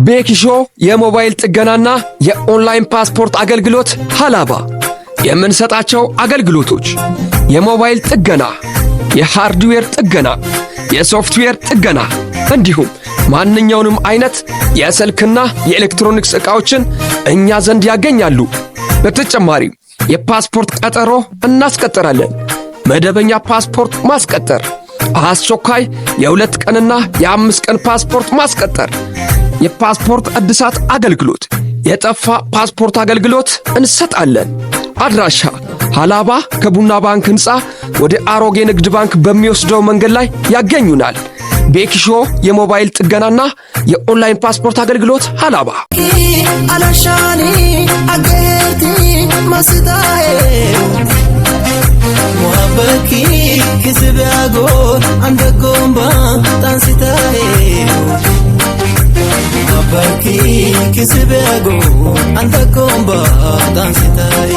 ቤኪሾ የሞባይል ጥገናና የኦንላይን ፓስፖርት አገልግሎት ሀላባ የምንሰጣቸው አገልግሎቶች የሞባይል ጥገና፣ የሃርድዌር ጥገና፣ የሶፍትዌር ጥገና እንዲሁም ማንኛውንም አይነት የስልክና የኤሌክትሮኒክስ ዕቃዎችን እኛ ዘንድ ያገኛሉ። በተጨማሪም የፓስፖርት ቀጠሮ እናስቀጥራለን። መደበኛ ፓስፖርት ማስቀጠር፣ አስቸኳይ የ2 ቀንና የ5 ቀን ፓስፖርት ማስቀጠር፣ የፓስፖርት እድሳት አገልግሎት፣ የጠፋ ፓስፖርት አገልግሎት እንሰጣለን። አድራሻ ሀላባ ከቡና ባንክ ህንፃ ወደ አሮጌ ንግድ ባንክ በሚወስደው መንገድ ላይ ያገኙናል። ቤኪሾ የሞባይል ጥገናና የኦንላይን ፓስፖርት አገልግሎት ሀላባ። አላሻኒ አገርቲ ማስታዬ ሙሐበኪ ክስቢያጎ አንደጎምባ ታንሲታዬ ሙሐበኪ ክስቢያጎ አንደጎምባ ታንሲታዬ